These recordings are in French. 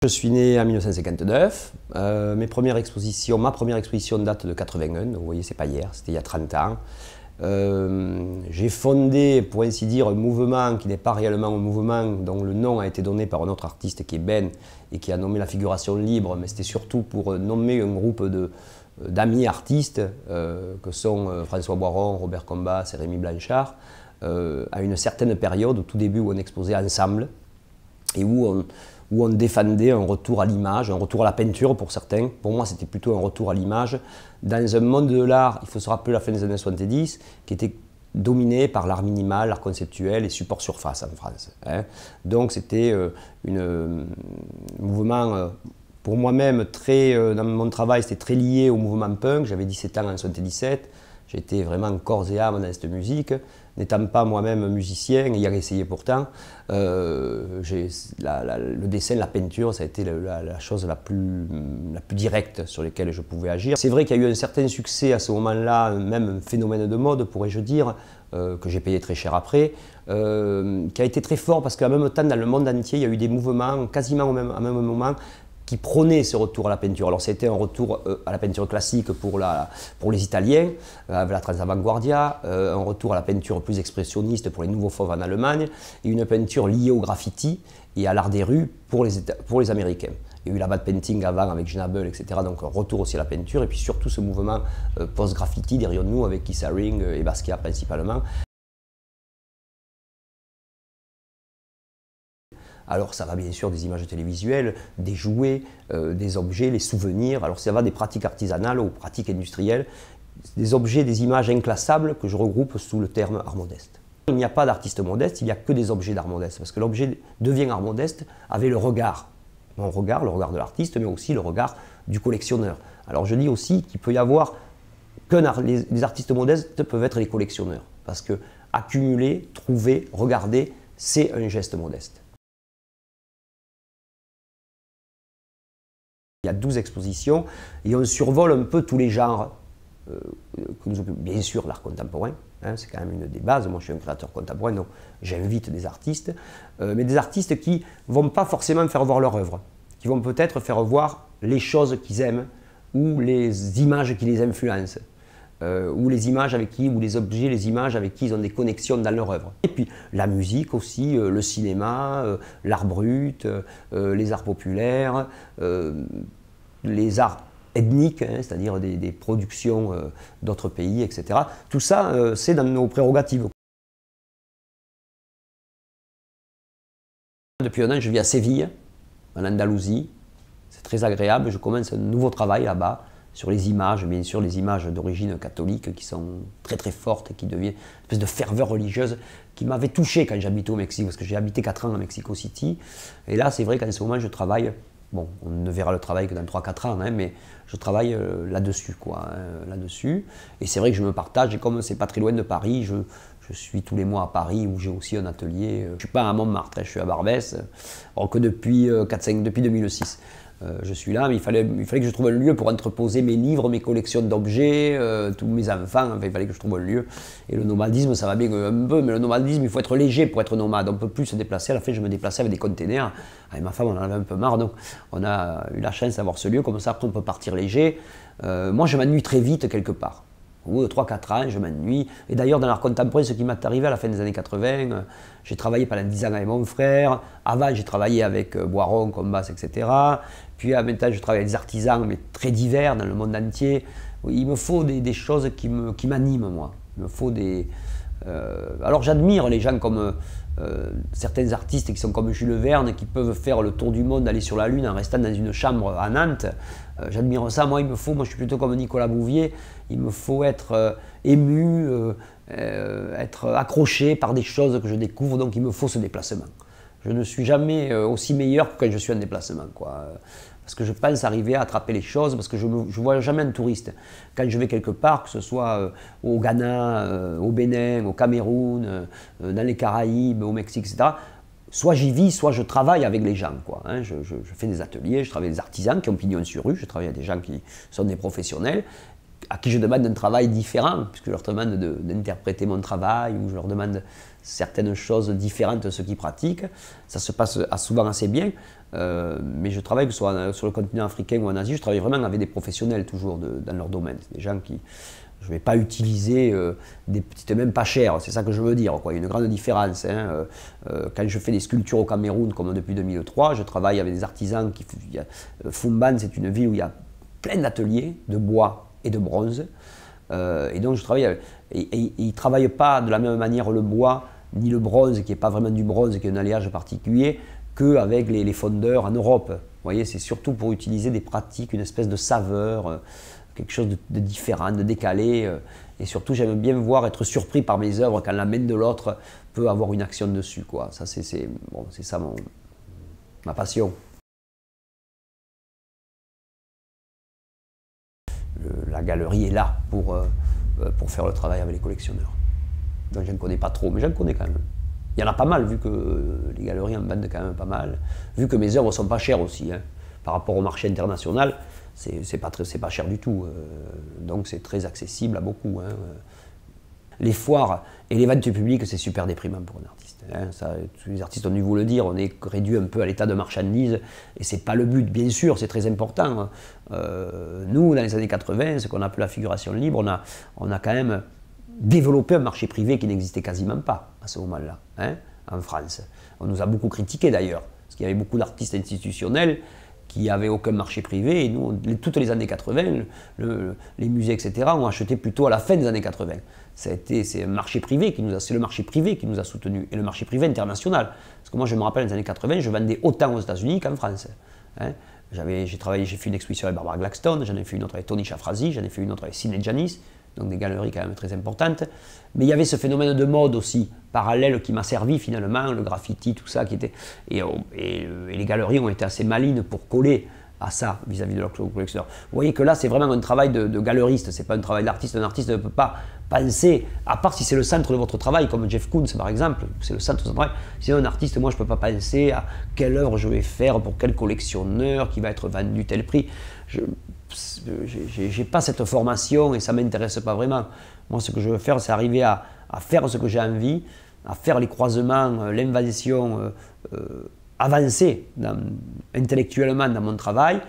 Je suis né en 1959, ma première exposition date de 81, donc vous voyez c'est pas hier, c'était il y a 30 ans. J'ai fondé, pour ainsi dire, un mouvement qui n'est pas réellement un mouvement, dont le nom a été donné par un autre artiste qui est Ben et qui a nommé la figuration libre, mais c'était surtout pour nommer un groupe d'amis artistes que sont François Boiron, Robert Combas et Rémi Blanchard, à une certaine période, au tout début où on exposait ensemble et où on défendait un retour à l'image, un retour à la peinture pour certains. Pour moi, c'était plutôt un retour à l'image. Dans un monde de l'art, il faut se rappeler la fin des années 70, qui était dominé par l'art minimal, l'art conceptuel et support surface en France. Donc c'était un mouvement, pour moi-même, dans mon travail, c'était très lié au mouvement punk. J'avais 17 ans en 77, j'étais vraiment corps et âme dans cette musique. N'étant pas moi-même musicien, ayant essayé pourtant, le dessin, la peinture, ça a été la chose la plus directe sur laquelle je pouvais agir. C'est vrai qu'il y a eu un certain succès à ce moment-là, même un phénomène de mode, pourrais-je dire, que j'ai payé très cher après, qui a été très fort parce qu'en même temps, dans le monde entier, il y a eu des mouvements quasiment au même moment qui prônait ce retour à la peinture. Alors c'était un retour à la peinture classique pour les Italiens, avec la Transavanguardia, un retour à la peinture plus expressionniste pour les Nouveaux Fauves en Allemagne, et une peinture liée au graffiti et à l'art des rues pour les Américains. Il y a eu la bad painting avant avec Schnabel, etc. Donc un retour aussi à la peinture, et puis surtout ce mouvement post-graffiti derrière nous avec Keith Haring et Basquiat principalement. Alors ça va bien sûr des images télévisuelles, des jouets, des objets, les souvenirs. Alors ça va des pratiques artisanales aux pratiques industrielles, des objets, des images inclassables que je regroupe sous le terme art modeste. Il n'y a pas d'artiste modeste, il n'y a que des objets d'art modeste, parce que l'objet devient art modeste avec le regard. Mon regard, le regard de l'artiste, mais aussi le regard du collectionneur. Alors je dis aussi qu'il peut y avoir les artistes modestes peuvent être les collectionneurs, parce que accumuler, trouver, regarder, c'est un geste modeste. Il y a 12 expositions et on survole un peu tous les genres. Bien sûr, l'art contemporain, c'est quand même une des bases. Moi, je suis un créateur contemporain, donc j'invite des artistes, mais des artistes qui ne vont pas forcément faire voir leur œuvre, qui vont peut-être faire voir les choses qu'ils aiment ou les images qui les influencent, ou les images avec qui, ou les objets, les images avec qui ils ont des connexions dans leur œuvre. Et puis la musique aussi, le cinéma, l'art brut, les arts populaires, les arts ethniques, c'est-à-dire des productions d'autres pays, etc. Tout ça, c'est dans nos prérogatives. Depuis un an, je vis à Séville, en Andalousie. C'est très agréable, je commence un nouveau travail là-bas, sur les images, bien sûr, les images d'origine catholique qui sont très très fortes et qui deviennent une espèce de ferveur religieuse qui m'avait touché quand j'habitais au Mexique, parce que j'ai habité 4 ans à Mexico City. Et là, c'est vrai qu'en ce moment, je travaille, bon, on ne verra le travail que dans 3-4 ans, mais je travaille là-dessus, là-dessus. Et c'est vrai que je me partage, et comme c'est pas très loin de Paris, je suis tous les mois à Paris où j'ai aussi un atelier. Je ne suis pas à Montmartre, je suis à Barbès, alors que depuis 2006. Je suis là, mais il fallait que je trouve un lieu pour entreposer mes livres, mes collections d'objets, tous mes enfants, enfin, il fallait que je trouve un lieu. Et le nomadisme, ça va bien un peu, mais le nomadisme, il faut être léger pour être nomade. On ne peut plus se déplacer. À la fin, je me déplaçais avec des containers. Avec ma femme, on en avait un peu marre, donc on a eu la chance d'avoir ce lieu. Comme ça, après, on peut partir léger. Moi, je m'ennuie très vite quelque part. Au bout de 3-4 ans, je m'ennuie. Et d'ailleurs, dans l'art contemporain, ce qui m'est arrivé à la fin des années 80, j'ai travaillé pendant 10 ans avec mon frère. Avant, j'ai travaillé avec Boiron, Combas, etc. Puis maintenant, je travaille avec des artisans, mais très divers dans le monde entier. Il me faut des choses qui m'animent, moi. Il me faut des... Alors j'admire les gens comme certains artistes qui sont comme Jules Verne, qui peuvent faire le tour du monde, aller sur la Lune en restant dans une chambre à Nantes. J'admire ça. Moi, moi je suis plutôt comme Nicolas Bouvier. Il me faut être ému, être accroché par des choses que je découvre, donc il me faut ce déplacement. Je ne suis jamais aussi meilleur que quand je suis en déplacement, quoi. Parce que je pense arriver à attraper les choses, parce que je ne vois jamais un touriste. Quand je vais quelque part, que ce soit au Ghana, au Bénin, au Cameroun, dans les Caraïbes, au Mexique, etc., soit j'y vis, soit je travaille avec les gens, quoi. Je fais des ateliers, je travaille avec des artisans qui ont pignon sur rue, je travaille avec des gens qui sont des professionnels, à qui je demande un travail différent, puisque je leur demande d'interpréter mon travail, ou je leur demande certaines choses différentes de ce qu'ils pratiquent. Ça se passe souvent assez bien, mais je travaille, que ce soit sur le continent africain ou en Asie, je travaille vraiment avec des professionnels toujours dans leur domaine. Des gens qui... Je ne vais pas utiliser des petites même pas chères, c'est ça que je veux dire, quoi. Il y a une grande différence. Hein. Quand je fais des sculptures au Cameroun, comme depuis 2003, je travaille avec des artisans. Fumban, c'est une ville où il y a plein d'ateliers de bois et de bronze. Et donc je travaille avec, et ils ne travaillent pas de la même manière le bois, ni le bronze, qui n'est pas vraiment du bronze, qui est un alliage particulier, qu'avec les fondeurs en Europe. Vous voyez, c'est surtout pour utiliser des pratiques, une espèce de saveur, quelque chose de différent, de décalé. Et surtout, j'aime bien voir, être surpris par mes œuvres quand la main de l'autre peut avoir une action dessus, quoi. Ça, c'est bon, ça ma passion. La galerie est là pour faire le travail avec les collectionneurs. Donc je ne connais pas trop, mais j'en connais quand même. Il y en a pas mal, vu que les galeries en vendent quand même pas mal. Vu que mes œuvres ne sont pas chères aussi, hein. Par rapport au marché international, c'est pas cher du tout. Donc c'est très accessible à beaucoup. Hein. Les foires et les ventes publiques, c'est super déprimant pour un artiste. Hein. Ça, tous les artistes ont dû vous le dire, on est réduit un peu à l'état de marchandise, et c'est pas le but. Bien sûr, c'est très important. Nous, dans les années 80, ce qu'on appelle la figuration libre, on a quand même développé un marché privé qui n'existait quasiment pas à ce moment-là, hein, en France. On nous a beaucoup critiqué d'ailleurs, parce qu'il y avait beaucoup d'artistes institutionnels qui n'avaient aucun marché privé, et nous, toutes les années 80, les musées, etc., ont acheté plutôt à la fin des années 80. C'est un marché privé c'est le marché privé qui nous a soutenus, et le marché privé international. Parce que moi, je me rappelle, dans les années 80, je vendais autant aux États-Unis qu'en France. Hein. J'ai fait une exposition avec Barbara Glackstone, j'en ai fait une autre avec Tony Shafrazi, j'en ai fait une autre avec Sidney Janis, donc des galeries quand même très importantes. Mais il y avait ce phénomène de mode aussi, parallèle, qui m'a servi finalement, le graffiti, tout ça, qui était... Et les galeries ont été assez malines pour coller à ça vis-à-vis de leurs collectionneurs. Vous voyez que là, c'est vraiment un travail de galeriste, c'est pas un travail d'artiste. Un artiste ne peut pas penser, à part si c'est le centre de votre travail, comme Jeff Koons par exemple, c'est le centre de son travail. Sinon, un artiste, moi, je ne peux pas penser à quelle œuvre je vais faire pour quel collectionneur, qui va être vendu tel prix. Je n'ai pas cette formation et ça ne m'intéresse pas vraiment. Moi, ce que je veux faire, c'est arriver à faire ce que j'ai envie, à faire les croisements, l'invention, avancer intellectuellement dans mon travail,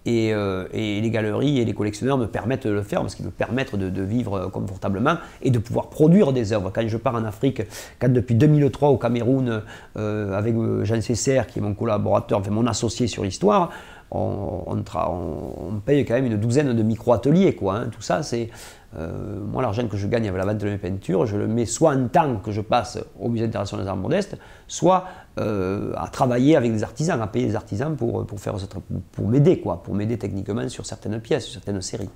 et les galeries et les collectionneurs me permettent de le faire, parce qu'ils me permettent de vivre confortablement et de pouvoir produire des œuvres. Quand je pars en Afrique, quand depuis 2003 au Cameroun, avec Jean Cesser, qui est mon collaborateur, enfin mon associé sur l'histoire, on paye quand même une douzaine de micro-ateliers, quoi, hein. Tout ça, c'est... moi, l'argent que je gagne avec la vente de mes peintures, je le mets soit en temps que je passe au Musée international des arts modestes, soit à travailler avec des artisans, à payer des artisans pour m'aider, quoi, pour m'aider techniquement sur certaines pièces, sur certaines séries.